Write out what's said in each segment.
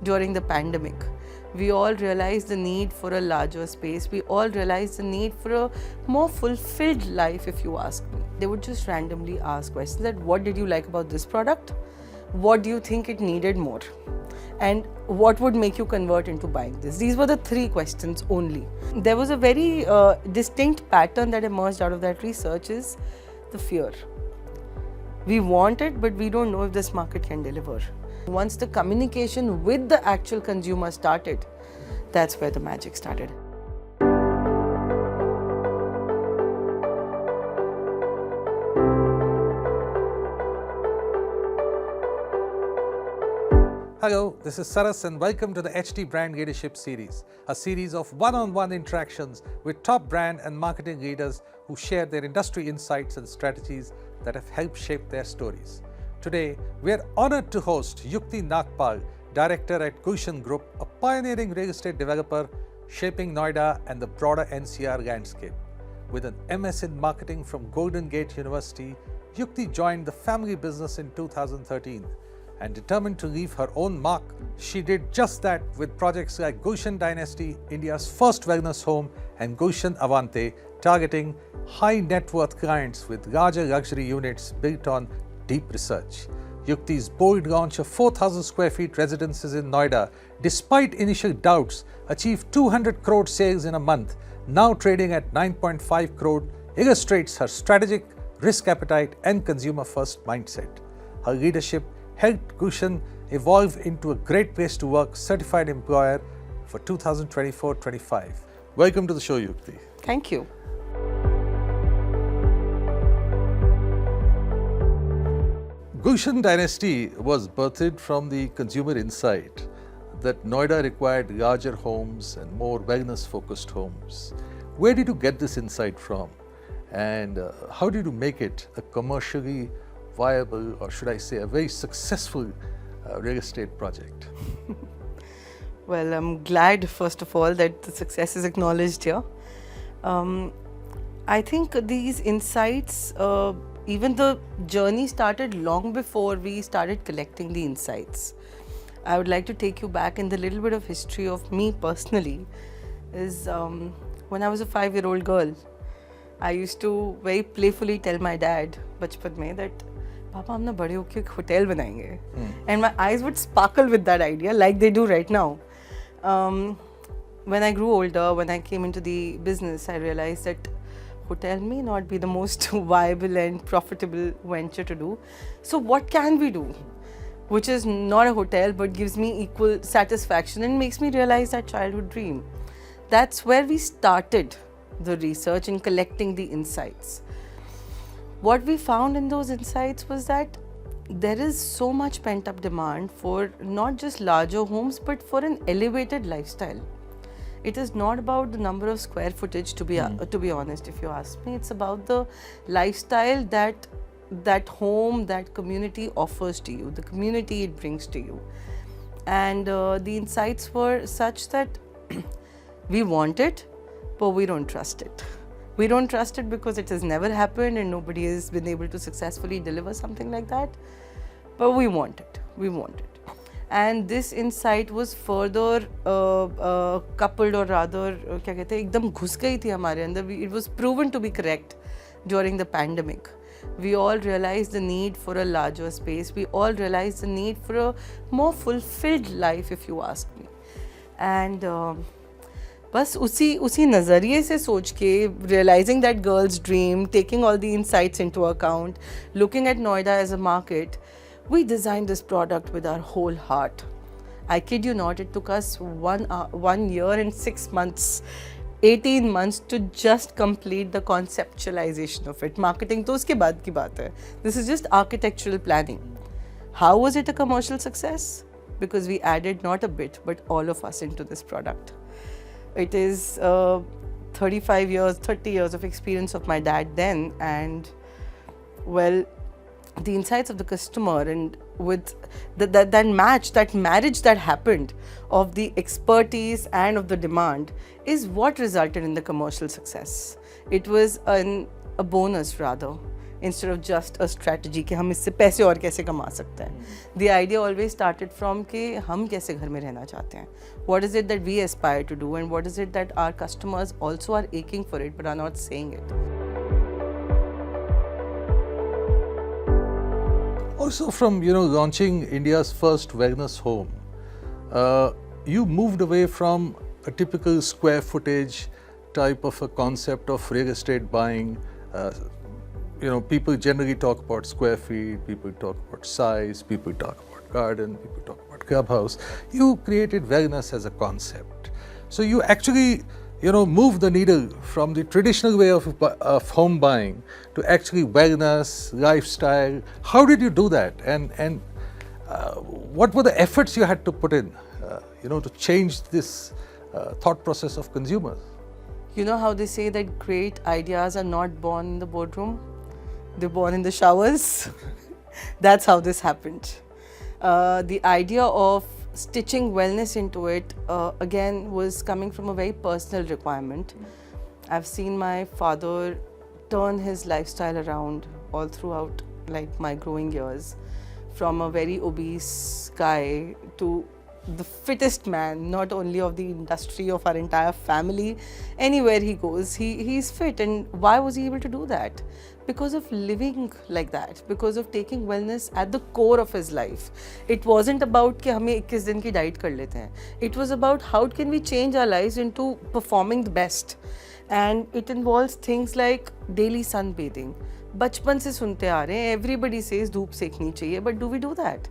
during the pandemic. We all realized the need for a larger space. We all realized the need for a more fulfilled life, if you ask me. They would just randomly ask questions that, what did you like about this product? What do you think it needed more? And what would make you convert into buying this? These were the 3 questions only. There was a very distinct pattern that emerged out of that research is the fear. We want it, but we don't know if this market can deliver. Once the communication with the actual consumer started, that's where the magic started. Hello, this is Saras and welcome to the HT Brand Leadership Series, a series of one-on-one interactions with top brand and marketing leaders who share their industry insights and strategies that have helped shape their stories. Today, we are honored to host Yukti Nagpal, Director at Gulshan Group, a pioneering real estate developer shaping Noida and the broader NCR landscape. With an MS in marketing from Golden Gate University, Yukti joined the family business in 2013. And determined to leave her own mark, she did just that with projects like Gulshan Dynasty, India's first wellness home, and Gulshan Avante, targeting high net worth clients with larger luxury units built on deep research. Yukti's bold launch of 4,000 square feet residences in Noida, despite initial doubts, achieved 200 crore sales in a month, now trading at 9.5 crore, illustrates her strategic risk appetite and consumer first mindset. Her leadership helped Gulshan evolve into a great place to work certified employer for 2024-25. Welcome to the show, Yukti. Thank you. Gulshan Dynasty was birthed from the consumer insight that Noida required larger homes and more wellness-focused homes. Where did you get this insight from? And how did you make it a commercially viable, or should I say a very successful real estate project? Well, I'm glad, first of all, that the success is acknowledged here. I think these insights, even the journey started long before we started collecting the insights. I would like to take you back in the little bit of history of me personally. Is when I was a 5-year-old girl, I used to very playfully tell my dad, bachpan mein, that Papa, हम ना बड़े होके एक hotel बनाएंगे. And my eyes would sparkle with that idea like they do right now. When I grew older, when I came into the business, I realized that hotel may not be the most viable and profitable venture to do. So what can we do? Which is not a hotel but gives me equal satisfaction and makes me realize that childhood dream. That's where we started the research and collecting the insights. What we found in those insights was that there is so much pent-up demand for not just larger homes but for an elevated lifestyle. It is not about the number of square footage, to be honest, if you ask me. It's about the lifestyle that home, that community offers to you, the community it brings to you. And the insights were such that we want it, but we don't trust it. We don't trust it because it has never happened and nobody has been able to successfully deliver something like that. But we want it. We want it. And this insight was further coupled, or rather, क्या कहते हैं, एकदम घुस गई थी हमारे अंदर. It was proven to be correct during the pandemic. We all realized the need for a larger space. We all realized the need for a more fulfilled life, if you ask me. And बस उसी नज़रिए से सोच के, realizing that girl's dream, taking all the insights into account, looking at Noida as a market, we designed this product with our whole heart. I kid you not, it took us 1 year and 6 months, 18 months to just complete the conceptualization of it. Marketing तो उसके बाद की बात है. This is just architectural planning. How was it a commercial success? Because we added not a bit, but all of us into this product. It is 30 years of experience of my dad then, and well, the insights of the customer and with that marriage that happened of the expertise and of the demand is what resulted in the commercial success. It was a bonus rather. instead of just a strategy कि हम इससे पैसे और कैसे कमा सकते हैं. The idea always started from कि हम कैसे घर में रहना चाहते हैं. What is it that we aspire to do, and what is it that our customers also are aching for it but are not saying it. Also, from launching India's first wellness home, you moved away from a typical square footage type of a concept of real estate buying. People generally talk about square feet, people talk about size, people talk about garden, people talk about clubhouse. You created wellness as a concept. So you actually, move the needle from the traditional way of home buying to actually wellness, lifestyle. How did you do that? And what were the efforts you had to put in, to change this thought process of consumers? You know how they say that great ideas are not born in the boardroom? They're born in the showers. That's how this happened. The idea of stitching wellness into it, again, was coming from a very personal requirement. I've seen my father turn his lifestyle around all throughout my growing years, from a very obese guy to the fittest man, not only of the industry, of our entire family. Anywhere he goes, he's fit. And why was he able to do that? Because of living like that, because of taking wellness at the core of his life. It wasn't about कि हमें 21 दिन की diet कर लेते हैं. It was about how can we change our lives into performing the best. And it involves things like daily sunbathing. बचपन से सुनते आ रहे हैं, everybody says धूप सेकनी चाहिए, but do we do that?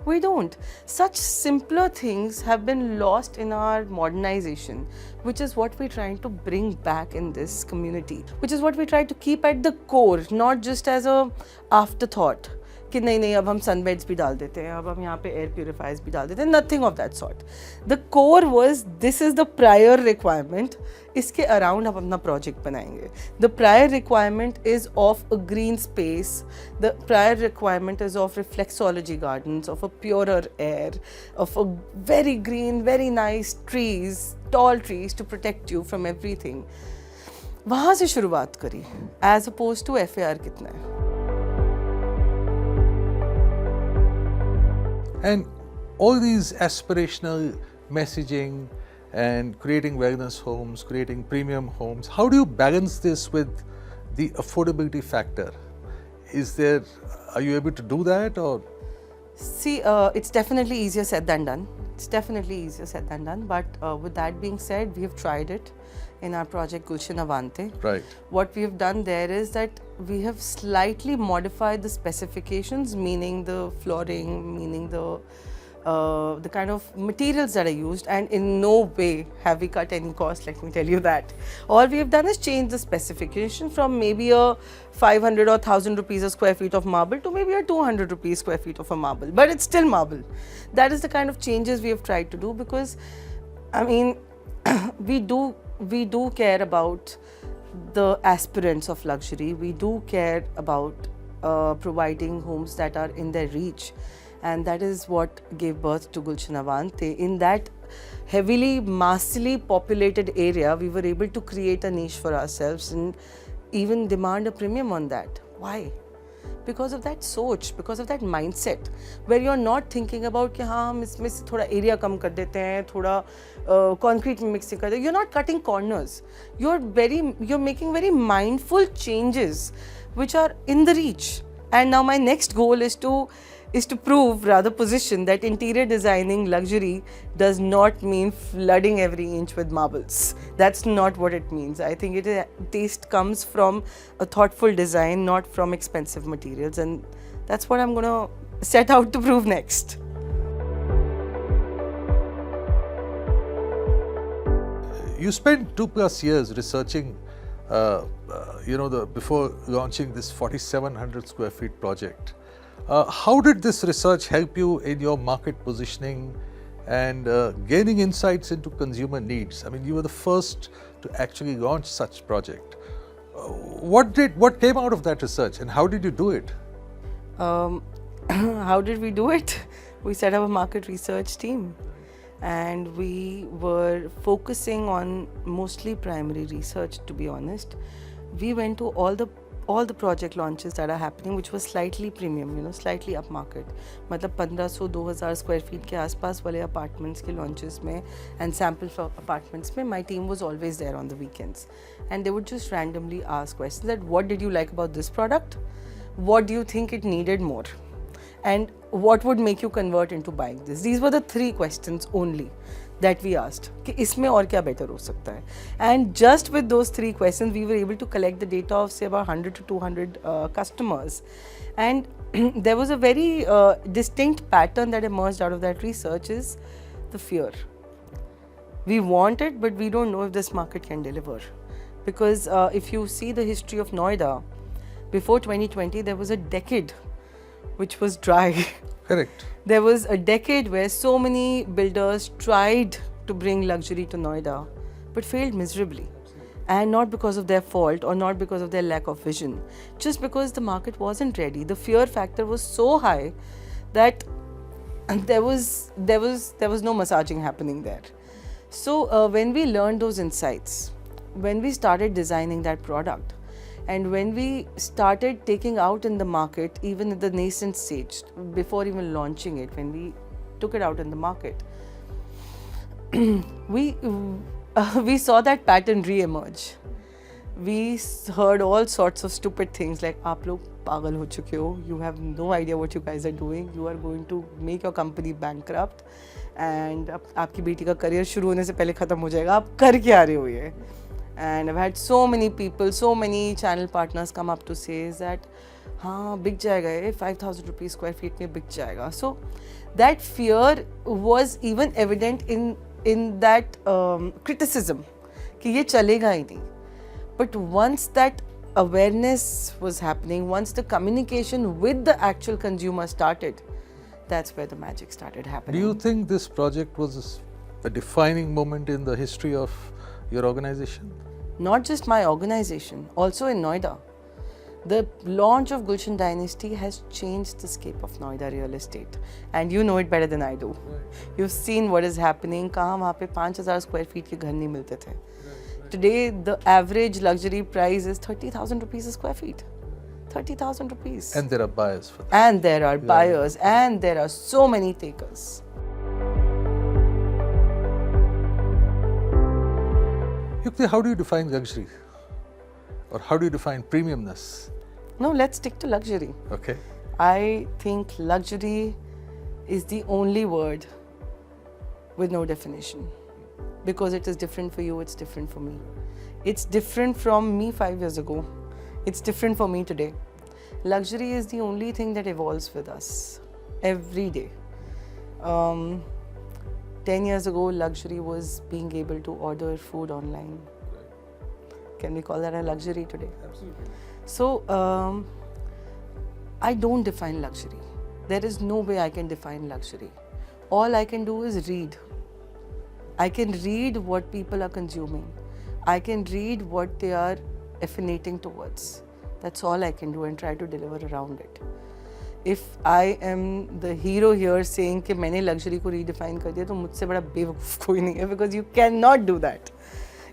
We don't. Such simpler things have been lost in our modernization, which is what we're trying to bring back in this community, which is what we try to keep at the core, not just as a afterthought. कि नहीं अब हम sunbeds भी डाल देते हैं, अब हम यहाँ पे air purifiers भी डाल देते हैं. Nothing of that sort. The core was, this is the prior requirement. इसके around हम अपना project बनाएंगे. The prior requirement is of a green space. The prior requirement is of reflexology gardens, of a purer air, of a very green, very nice trees, tall trees to protect you from everything. वहाँ से शुरुआत करी, as opposed to FAR कितना है. And all these aspirational messaging and creating wellness homes, creating premium homes, how do you balance this with the affordability factor? Are you able to do that, or? See, it's definitely easier said than done. But with that being said, we have tried it in our project Gulshan Avante. Right. What we have done there is that we have slightly modified the specifications, meaning the flooring, meaning the kind of materials that are used, and in no way have we cut any cost, let me tell you that. All we have done is change the specification from maybe a 500 or 1000 rupees a square feet of marble to maybe a 200 rupees square feet of a marble, but it's still marble. That is the kind of changes we have tried to do, because I mean we do care about the aspirants of luxury. We do care about providing homes that are in their reach. And that is what gave birth to Gulshan Avante. In that heavily, massively populated area, we were able to create a niche for ourselves and even demand a premium on that. Why? Because of that soch, because of that mindset, where you're not thinking about कि हाँ हम इसमें से थोड़ा area कम कर देते हैं, थोड़ा concrete में mixing कर देते हैं. You're not cutting corners. You're making very mindful changes, which are in the reach. And now my next goal is to prove, rather position, that interior designing luxury does not mean flooding every inch with marbles. That's not what it means. I think taste comes from a thoughtful design, not from expensive materials, and that's what I'm going to set out to prove next. You spent 2+ years researching, before launching this 4,700 square feet project. How did this research help you in your market positioning and gaining insights into consumer needs? I mean, you were the first to actually launch such project. What came out of that research, and how did you do it? How did we do it? We set up a market research team, and we were focusing on mostly primary research, to be honest. We went to all the all the project launches that are happening, which was slightly premium, slightly upmarket. मतलब 1500-2000 square feet के आसपास वाले apartments के launches में and sample for apartments में, my team was always there on the weekends, and they would just randomly ask questions that what did you like about this product, what do you think it needed more, and what would make you convert into buying this. These were the 3 questions only that we asked कि इसमें और क्या better हो सकता है. And just with those 3 questions we were able to collect the data of say about 100 to 200 customers, and there was a very distinct pattern that emerged out of that research is the fear. We want it, but we don't know if this market can deliver, because if you see the history of Noida, before 2020 there was a decade which was dry. Correct. There was a decade where so many builders tried to bring luxury to Noida but failed miserably. And not because of their fault or not because of their lack of vision, just because the market wasn't ready. The fear factor was so high that there was no massaging happening there. So when we learned those insights, when we started designing that product, and when we started taking out in the market, even at the nascent stage, before even launching it, when we took it out in the market, we saw that pattern re-emerge. We heard all sorts of stupid things like, "Aap log pagal ho chuke ho. You have no idea what you guys are doing. You are going to make your company bankrupt, and आपकी बेटी का career शुरू होने से पहले खत्म हो जाएगा. आप कर क्या रहे हो ये?" And I've had so many people, so many channel partners come up to say is that, हाँ बिक जाएगा ये 5,000 rupees square feet में बिक जाएगा. So that fear was even evident in that criticism कि ये चलेगा ही नहीं. But once that awareness was happening, once the communication with the actual consumer started, that's where the magic started happening. Do you think this project was a defining moment in the history of your organization? Not just my organization, also in Noida. The launch of Gulshan Dynasty has changed the scape of Noida real estate, and you know it better than I do. Right. You've seen what is happening. कहाँ वहाँ पे 5,000 square feet के घर नहीं मिलते थे. Today the average luxury price is 30,000 rupees a square feet. 30,000 rupees. And there are buyers for that. And there are buyers, and there are so many takers. Yukti, how do you define luxury? Or how do you define premiumness? No, let's stick to luxury. Okay. I think luxury is the only word with no definition, because it is different for you, it's different for me. It's different from me 5 years ago. It's different for me today. Luxury is the only thing that evolves with us every day. 10 years ago, luxury was being able to order food online. Can we call that a luxury today? Absolutely. So, I don't define luxury. There is no way I can define luxury. All I can do is read. I can read what people are consuming. I can read what they are affinating towards. That's all I can do and try to deliver around it. If I am the hero here saying कि मैंने luxury को redefine कर दिया, तो मुझसे बड़ा बेवकूफ़ कोई नहीं है, because you cannot do that.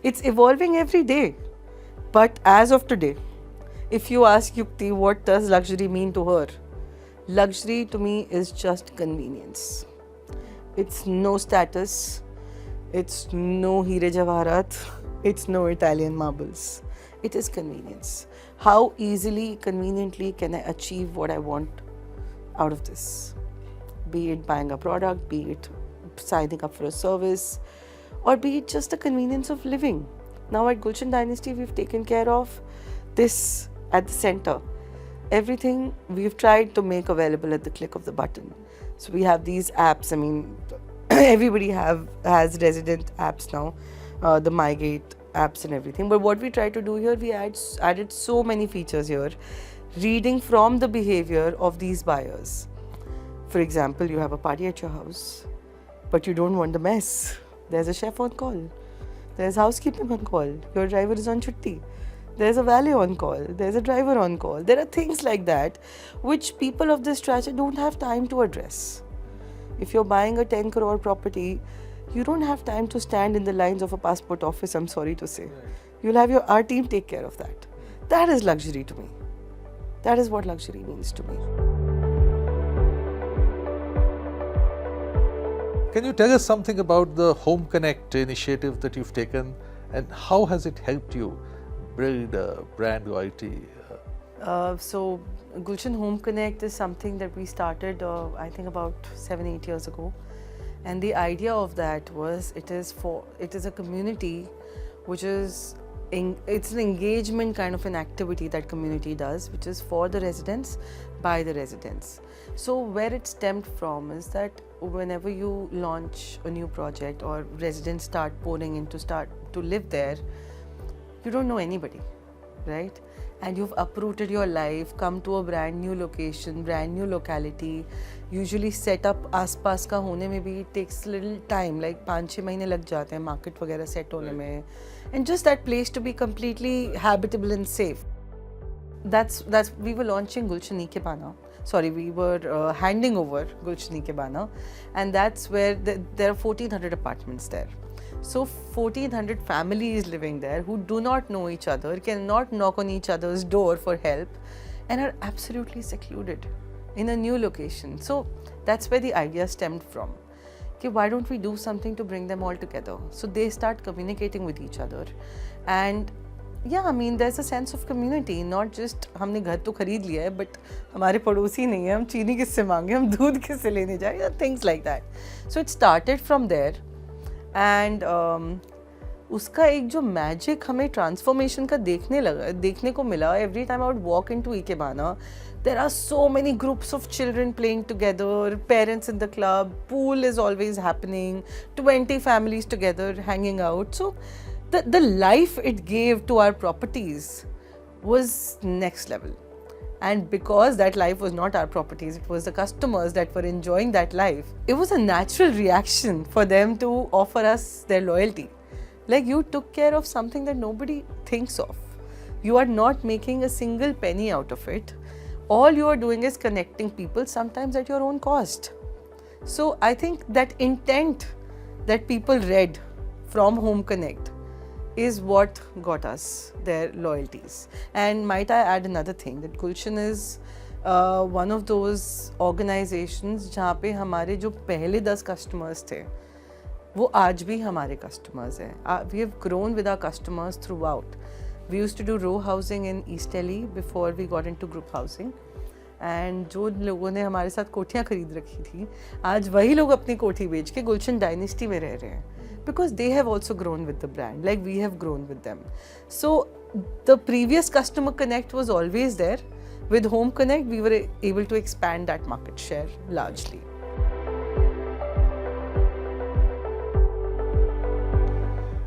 It's evolving every day. But as of today, if you ask Yukti what does luxury mean to her, luxury to me is just convenience. It's no status. It's no Heere Javaharat. It's no Italian marbles. It is convenience. How easily, conveniently can I achieve what I want out of this? Be it buying a product, be it signing up for a service, or be it just the convenience of living. Now at Gulshan Dynasty, we've taken care of this at the center. Everything we've tried to make available at the click of the button. So we have these apps. I mean, everybody has resident apps now, the MyGate apps and everything. But what we try to do here, we added so many features here, reading from the behavior of these buyers. For example, you have a party at your house, but you don't want the mess. There's a chef on call. There's housekeeping on call. Your driver is on chutti. There's a valet on call. There's a driver on call. There are things like that which people of this stature don't have time to address. If you're buying a 10 crore property, you don't have time to stand in the lines of a passport office, I'm sorry to say. You'll have our team take care of that. That is luxury to me. That is what luxury means to me. Can you tell us something about the Home Connect initiative that you've taken, and how has it helped you build brand loyalty? So Gulshan Home Connect is something that we started I think about 7-8 years ago, and the idea of that was it is a community which is it's an engagement kind of an activity that community does, which is for the residents, by the residents. So where it stemmed from is that whenever you launch a new project or residents start to live there, you don't know anybody, right? And you've uprooted your life, come to a brand new location, brand new locality. Usually set up आसपास का होने में भी takes little time, like 5-6 महीने लग जाते हैं market वगैरह set होने में, and just that place to be completely habitable and safe. That's we were launching Gulshan Ikebana. We were handing over Gulshan Ikebana, and that's where there are 1,400 apartments there. So 1,400 families living there who do not know each other, cannot knock on each other's door for help, and are absolutely secluded in a new location. So that's where the idea stemmed from. Okay, why don't we do something to bring them all together? So they start communicating with each other, and yeah, I mean there's a sense of community, not just हमने घर तो खरीद लिया है, but हमारे पड़ोसी नहीं है, हम चीनी किससे मांगे, हम दूध किससे लेने जाए, things like that. So it started from there, and उसका एक जो मैजिक हमें ट्रांसफॉर्मेशन का देखने को मिला. Every time I would walk into Ikebana, there are so many groups of children playing together, parents in the club, pool is always happening, 20 families together hanging out. So the life it gave to our properties was next level. And because that life was not our properties, it was the customers that were enjoying that life, it was a natural reaction for them to offer us their loyalty. Like, you took care of something that nobody thinks of. You are not making a single penny out of it. All you are doing is connecting people, sometimes at your own cost. So I think that intent that people read from Home Connect is what got us their loyalties. And might I add another thing, that Gulshan is one of those organizations जहाँ पे हमारे जो पहले 10 customers थे, वो आज भी हमारे customers हैं. We have grown with our customers throughout. We used to do row housing in East Delhi before we got into group housing. And जो लोगों ने हमारे साथ कोठियाँ खरीद रखी थी, आज वही लोग अपनी कोठी बेच के गुलशन डायनेस्टी में रह रहे हैं. Because they have also grown with the brand, like we have grown with them. So the previous customer connect was always there. With Home Connect, we were able to expand that market share largely.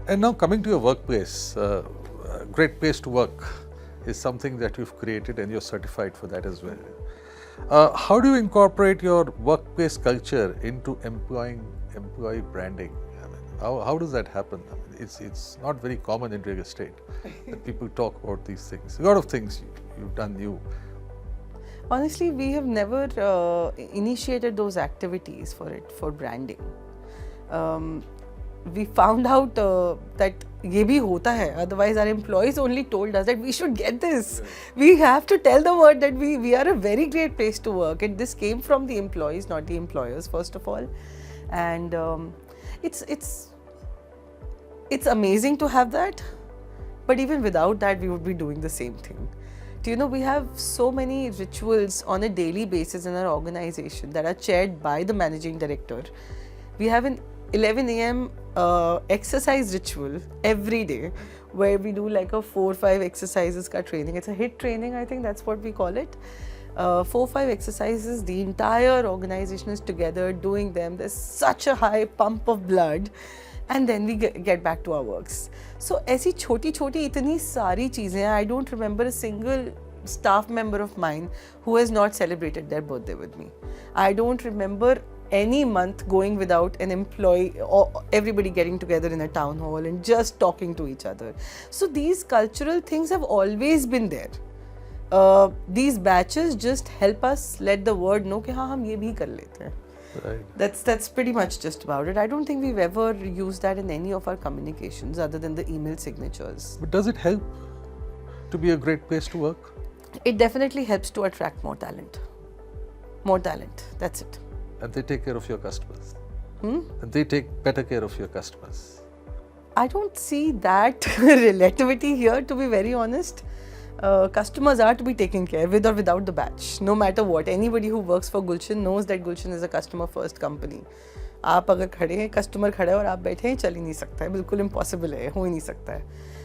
And now coming to your workplace, Great Place to Work is something that you've created, and you're certified for that as well. How do you incorporate your workplace culture into employee branding? How does that happen? I mean, it's not very common in real estate that people talk about these things. A lot of things you've done new. Honestly, we have never initiated those activities for branding. We found out that ये भी होता है. Otherwise, our employees only told us that we should get this. We have to tell the world that we are a very great place to work. And this came from the employees, not the employers, first of all. And it's amazing to have that. But even without that, we would be doing the same thing. Do you know, we have so many rituals on a daily basis in our organization that are chaired by the managing director. We have an 11 a.m. Exercise ritual every day where we do like a 4-5 exercises ka training. It's a HIIT training, I think that's what we call it. 4-5 exercises, the entire organization is together doing them. There's such a high pump of blood, and then we get back to our works. So ऐसी छोटी-छोटी इतनी सारी चीज़ें, I don't remember a single staff member of mine who has not celebrated their birthday with me. I don't remember any month going without an employee or everybody getting together in a town hall and just talking to each other. So these cultural things have always been there. These batches just help us let the word know कि हाँ हम ये भी कर लेते हैं. Right. That's pretty much just about it. I don't think we've ever used that in any of our communications other than the email signatures. But does it help to be a great place to work? It definitely helps to attract more talent. More talent, that's it. And they take care of your customers. Hmm? And they take better care of your customers. I don't see that relativity here, to be very honest. Customers are to be taken care with or without the badge, no matter what. Anybody who works for Gulshan knows that Gulshan is a customer first company. आप अगर खड़े हैं, customer खड़ा है और आप बैठे हैं, चल ही नहीं सकता है, बिल्कुल इम्पॉसिबल है, हो ही नहीं सकता है.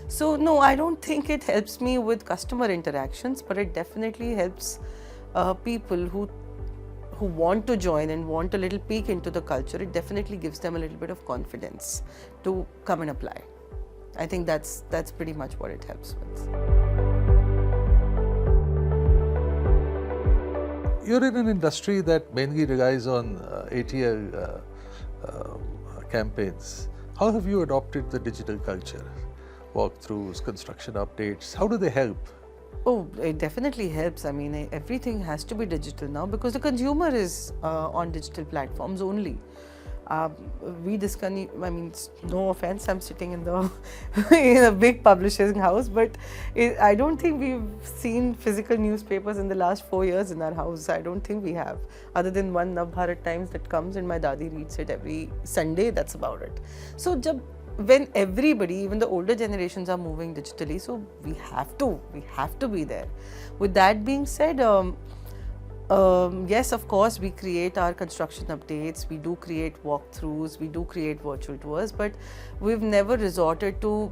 So no, I don't think it helps me with customer interactions, but it definitely helps people who want to join and want a little peek into the culture. It definitely gives them a little bit of confidence to come and apply. I think that's pretty much what it helps with. You're in an industry that mainly relies on ATL campaigns. How have you adopted the digital culture? Walkthroughs, construction updates, how do they help? Oh, it definitely helps. I mean, everything has to be digital now because the consumer is on digital platforms only. I mean, no offense, I'm sitting in the in a big publishing house, but I don't think we've seen physical newspapers in the last 4 years in our house. I don't think we have, other than one Navbharat Times that comes and my dadi reads it every Sunday. That's about it. So, when everybody, even the older generations, are moving digitally, so we have to be there. With that being said, yes, of course, we create our construction updates, we do create walkthroughs, we do create virtual tours, but we've never resorted to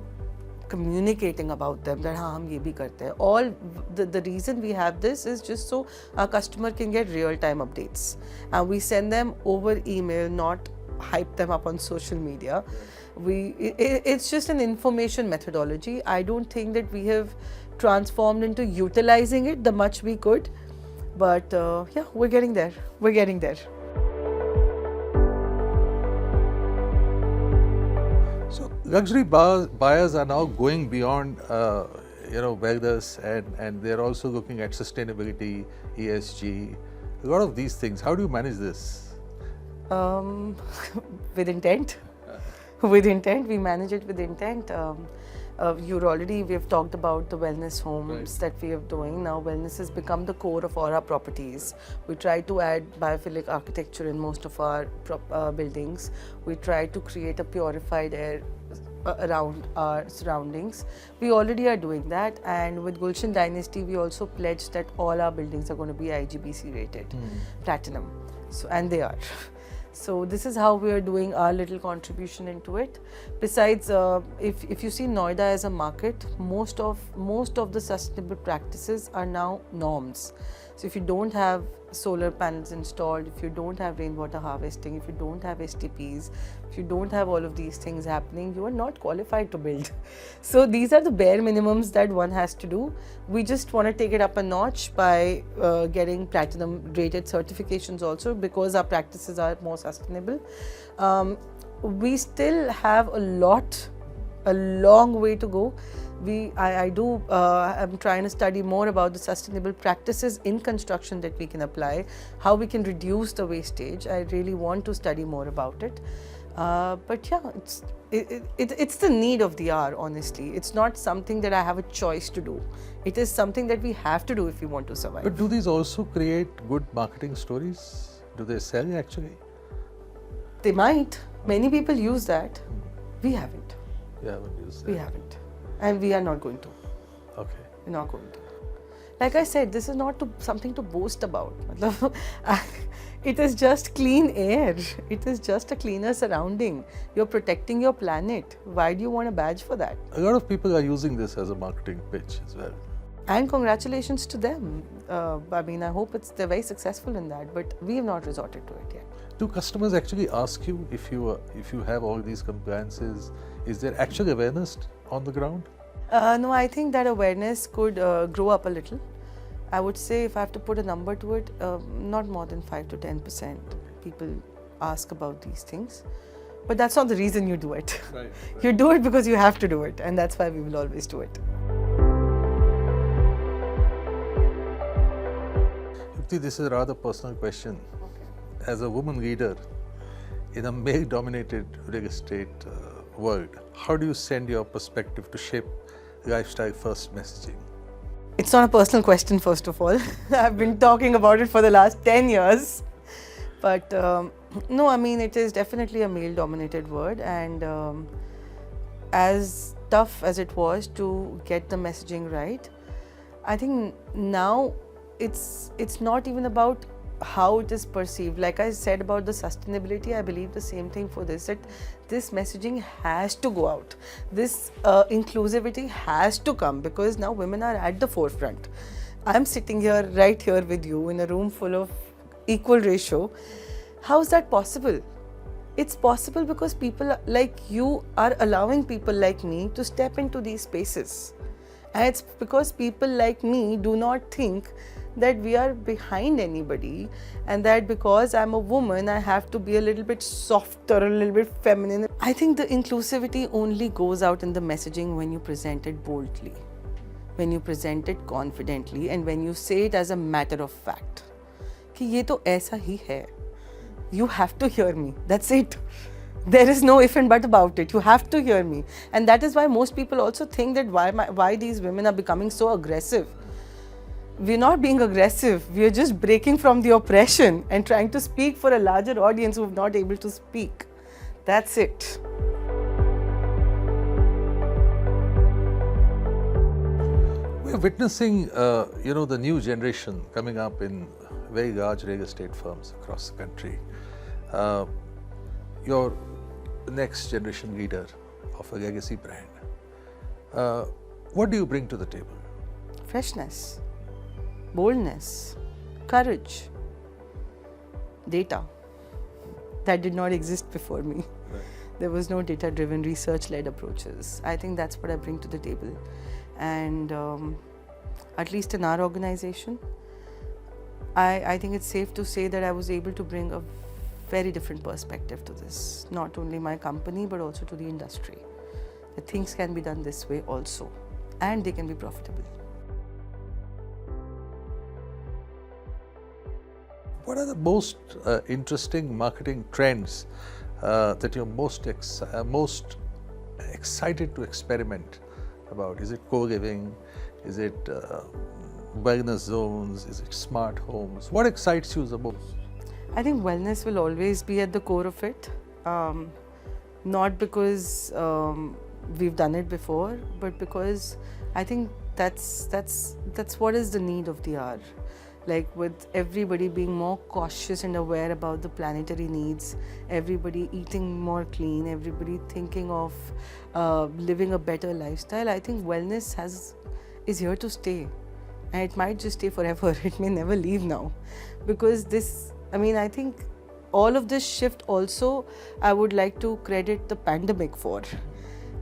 communicating about them that हाँ हम ये भी करते हैं. All the reason we have this is just so our customer can get real-time updates, and we send them over email, not hype them up on social media. It's just an information methodology. I don't think that we have transformed into utilizing it the much we could. But yeah, we're getting there. We're getting there. So luxury buyers are now going beyond, wellness, and they're also looking at sustainability, ESG, a lot of these things. How do you manage this? With intent. With intent, we manage it with intent. We've talked about the wellness homes that we are doing. Now wellness has become the core of all our properties. We try to add biophilic architecture in most of our buildings. We try to create a purified air around our surroundings. We already are doing that, and with Gulshan Dynasty we also pledged that all our buildings are going to be IGBC rated, platinum. So, and they are. So this is how we are doing our little contribution into it. Besides, if you see Noida as a market, most of the sustainable practices are now norms. So if you don't have solar panels installed, if you don't have rainwater harvesting, if you don't have STPs, if you don't have all of these things happening, you are not qualified to build. So these are the bare minimums that one has to do. We just want to take it up a notch by getting platinum rated certifications also, because our practices are more sustainable. We still have a long way to go. I'm trying to study more about the sustainable practices in construction that we can apply, how we can reduce the wastage. I really want to study more about it. But yeah, it's the need of the hour, honestly. It's not something that I have a choice to do. It is something that we have to do if we want to survive. But do these also create good marketing stories? Do they sell actually? They might. Many people use that. We haven't. You haven't used that? We haven't. And we are not going to. Okay. We're not going to. Like I said, this is not something to boast about. It is just clean air. It is just a cleaner surrounding. You're protecting your planet. Why do you want a badge for that? A lot of people are using this as a marketing pitch as well. And congratulations to them. I mean, I hope they're very successful in that, but we have not resorted to it yet. Do customers actually ask you if you have all these compliances? Is there actual awareness on the ground? No, I think that awareness could grow up a little. I would say, if I have to put a number to it, not more than 5 to 10% people ask about these things. But that's not the reason you do it. Right. You do it because you have to do it, and that's why we will always do it. Yukti, this is a rather personal question. Okay. As a woman leader in a male-dominated real estate world, how do you send your perspective to shape lifestyle-first messaging? It's not a personal question, first of all. I've been talking about it for the last 10 years. But no, I mean, it is definitely a male dominated word, and as tough as it was to get the messaging right, I think now it's not even about how it is perceived. Like I said about the sustainability, I believe the same thing for this, that this messaging has to go out. This inclusivity has to come, because now women are at the forefront. I'm sitting here, right here with you, in a room full of equal ratio. How is that possible? It's possible because people like you are allowing people like me to step into these spaces. And it's because people like me do not think that we are behind anybody, and that because I'm a woman, I have to be a little bit softer, a little bit feminine. I think the inclusivity only goes out in the messaging when you present it boldly, when you present it confidently, and when you say it as a matter of fact. कि ये तो ऐसा ही है. You have to hear me. That's it. There is no if and but about it. You have to hear me. And that is why most people also think that why these women are becoming so aggressive. We're not being aggressive. We're just breaking from the oppression and trying to speak for a larger audience who are not able to speak. That's it. We're witnessing, the new generation coming up in very large real estate firms across the country. You're the next generation leader of a legacy brand. What do you bring to the table? Freshness, boldness, courage, data. That did not exist before me. Right. There was no data-driven, research-led approaches. I think that's what I bring to the table. And at least in our organization, I think it's safe to say that I was able to bring a very different perspective to this. Not only my company, but also to the industry. That things can be done this way also, and they can be profitable. What are the most interesting marketing trends that you're most excited to experiment about? Is it co-living? Is it wellness zones? Is it smart homes? What excites you the most? I think wellness will always be at the core of it. Not because we've done it before, but because I think that's what is the need of the hour. Like with everybody being more cautious and aware about the planetary needs, everybody eating more clean, everybody thinking of living a better lifestyle, I think wellness is here to stay. And it might just stay forever. It may never leave now. Because I think all of this shift also, I would like to credit the pandemic for.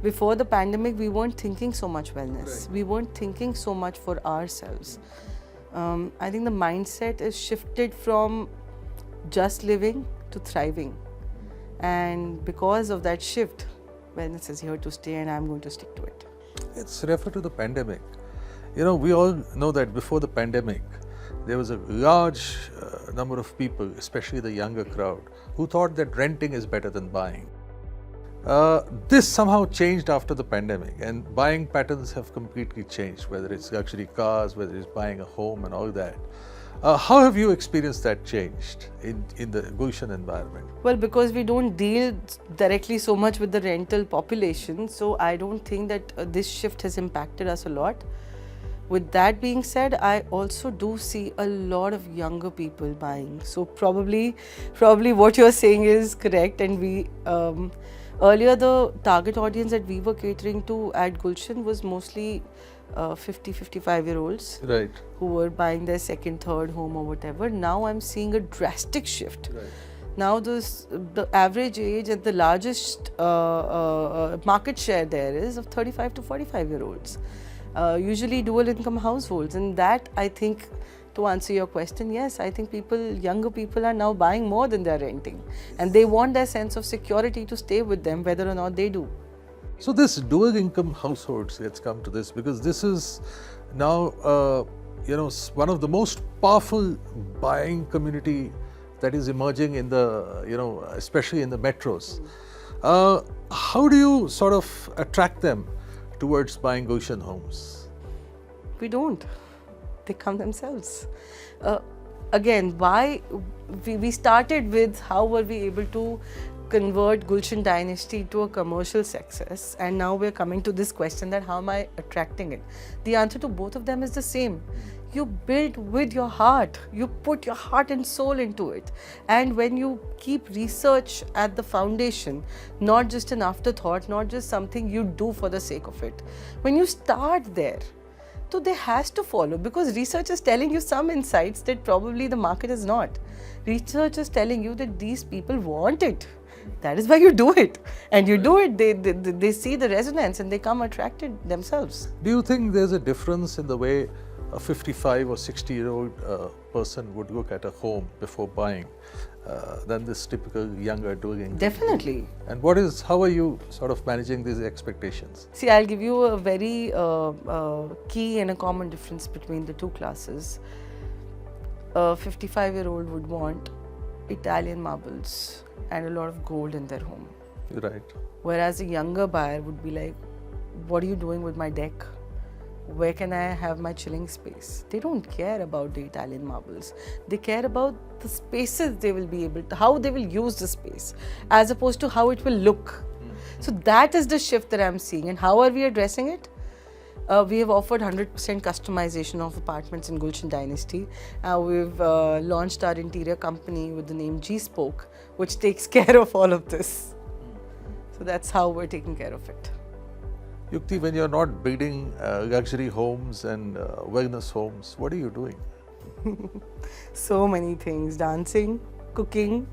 Before the pandemic, we weren't thinking so much wellness. Right. We weren't thinking so much for ourselves. I think the mindset is shifted from just living to thriving. And because of that shift, wellness is here to stay, and I'm going to stick to it. Let's refer to the pandemic. We all know that before the pandemic, there was a large number of people, especially the younger crowd, who thought that renting is better than buying. This somehow changed after the pandemic, and buying patterns have completely changed, whether it's luxury cars, whether it's buying a home and all that. How have you experienced that changed in the Gulshan environment? Well, because we don't deal directly so much with the rental population, so I don't think that this shift has impacted us a lot. With that being said, I also do see a lot of younger people buying. So probably what you're saying is correct. And we earlier the target audience that we were catering to at Gulshan was mostly 55-year-olds, right, who were buying their second, third home or whatever. Now I'm seeing a drastic shift. Right. Now the average age and the largest market share there is of 35 to 45-year-olds. Usually dual income households, and that, I think, to answer your question, yes, I think younger people are now buying more than they're renting, and they want their sense of security to stay with them whether or not they do. So this dual income households, let's come to this, because this is now one of the most powerful buying community that is emerging in the especially in the metros. How do you sort of attract them towards buying Gulshan homes? We don't. They come themselves. Again, why we started with how were we able to convert Gulshan Dynasty to a commercial success, and now we're coming to this question that how am I attracting it? The answer to both of them is the same. You build with your heart, you put your heart and soul into it, and when you keep research at the foundation, not just an afterthought, not just something you do for the sake of it, when you start there, so they has to follow, because research is telling you some insights that probably the market is not. Research is telling you that these people want it. That is why you do it, and you do it. They see the resonance and they come attracted themselves. Do you think there's a difference in the way a 55 or 60-year-old person would look at a home before buying than this typical younger doing? Definitely. And how are you sort of managing these expectations? See, I'll give you a very key and a common difference between the two classes. A 55-year-old would want Italian marbles and a lot of gold in their home. Right. Whereas a younger buyer would be like, what are you doing with my deck? Where can I have my chilling space? They don't care about the Italian marbles. They care about the spaces they will be able to, how they will use the space, as opposed to how it will look. So that is the shift that I'm seeing. And how are we addressing it? We have offered 100% customization of apartments in Gulshan Dynasty. We've launched our interior company with the name G-Spoke, which takes care of all of this. So that's how we're taking care of it. Yukti, when you're not building luxury homes and wellness homes, what are you doing? So many things: dancing, cooking,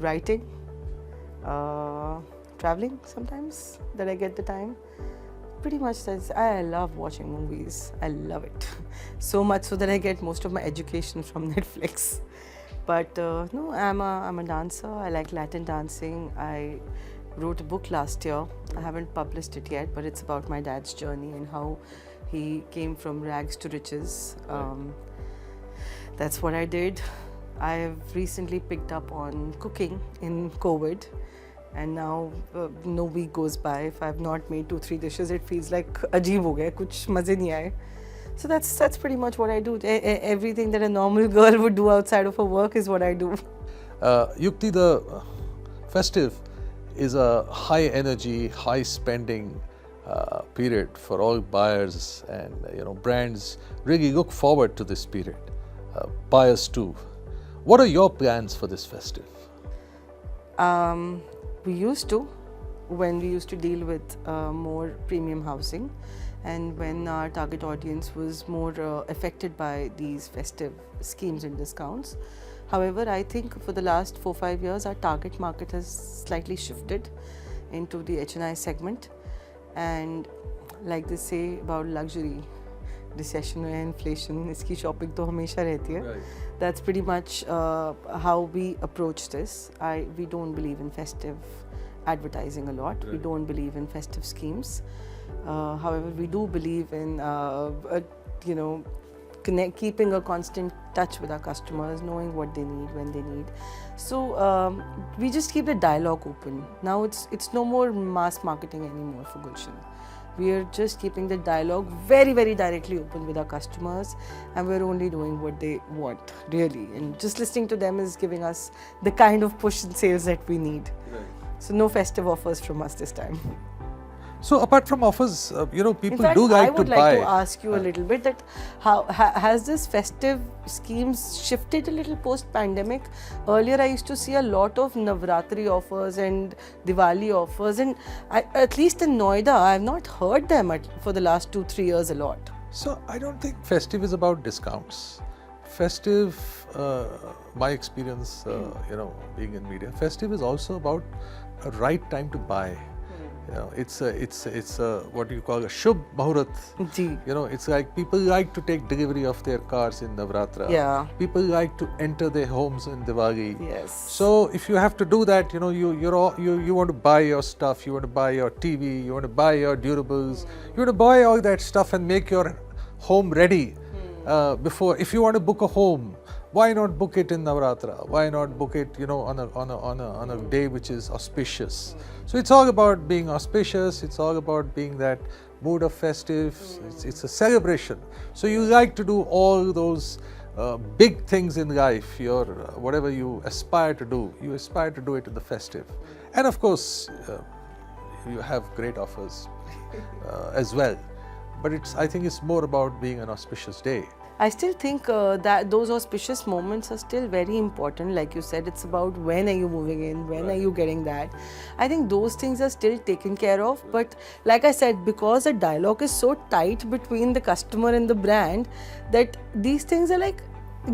writing, traveling sometimes that I get the time. Pretty much that's, I love watching movies. I love it. So much so that I get most of my education from Netflix. But no, I'm a dancer. I like Latin dancing. I wrote a book last year. I haven't published it yet, but it's about my dad's journey and how he came from rags to riches. That's what I did. I have recently picked up on cooking in COVID, and now no week goes by if I've not made 2-3 dishes. It feels like ajeeb ho gaya, kuch maze nahi aaye. So that's pretty much what I do. Everything that a normal girl would do outside of her work is what I do. Yukti, the festive is a high energy, high spending period for all buyers, and brands really look forward to this period. Buyers too. What are your plans for this festive? We used to, when we used to deal with more premium housing, and when our target audience was more affected by these festive schemes and discounts. However, I think for the last 4-5 years, our target market has slightly shifted into the HNI segment. And like they say about luxury, recession and inflation, iski shopping to hamesha rehti hai. Right. That's pretty much how we approach this. We don't believe in festive advertising a lot. Right. We don't believe in festive schemes. However, we do believe in keeping a constant touch with our customers, knowing what they need when they need. So we just keep the dialogue open. Now it's no more mass marketing anymore for Gulshan. We are just keeping the dialogue very, very directly open with our customers, and we're only doing what they want, really. And just listening to them is giving us the kind of push in sales that we need. Right. So no festive offers from us this time. So apart from offers, people In fact, do like I would to buy. like to ask you a little bit that how has this festive schemes shifted a little post-pandemic? Earlier, I used to see a lot of Navratri offers and Diwali offers, and at least in Noida, I have not heard them for the last 2-3 years a lot. So I don't think festive is about discounts. Festive, my experience, being in media, festive is also about a right time to buy. It's what you call a Shubh Muhurat. Ji. It's like people like to take delivery of their cars in Navratra. Yeah. People like to enter their homes in Diwali. Yes. So if you have to do that, you want to buy your stuff, you want to buy your TV, you want to buy your durables, you want to buy all that stuff and make your home ready before. If you want to book a home, why not book it in Navratra? Why not book it, on a day which is auspicious? So it's all about being auspicious. It's all about being that mood of festive, it's a celebration. So you like to do all those big things in life, your whatever you aspire to do, you aspire to do it in the festive. And of course, you have great offers as well. But I think it's more about being an auspicious day. I still think that those auspicious moments are still very important. Like you said, it's about when are you moving in, when are you getting that. I think those things are still taken care of. But like I said, because the dialogue is so tight between the customer and the brand, that these things are like,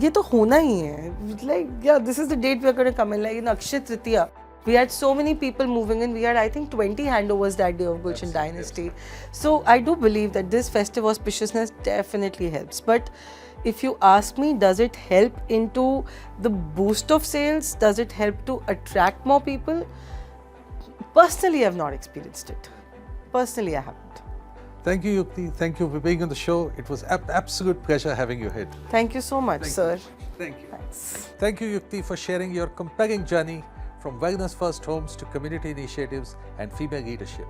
ये तो होना ही है. Like, yeah, this is the date we are going to come in. Like in Akshaya Tritiya, we had so many people moving in. We had, I think, 20 handovers that day of Gulshan Dynasty. So I do believe that this festive auspiciousness definitely helps. But if you ask me, does it help into the boost of sales? Does it help to attract more people? Personally, I have not experienced it. Personally, I haven't. Thank you, Yukti. Thank you for being on the show. It was an absolute pleasure having you here. Thank you so much, sir. Thank you. Thanks. Thank you, Yukti, for sharing your compelling journey from wellness first homes to community initiatives and female leadership.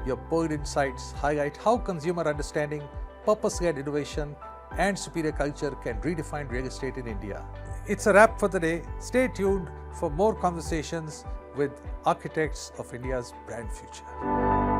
Your bold insights highlight how consumer understanding, purpose-led innovation, and superior culture can redefine real estate in India. It's a wrap for the day. Stay tuned for more conversations with architects of India's brand future.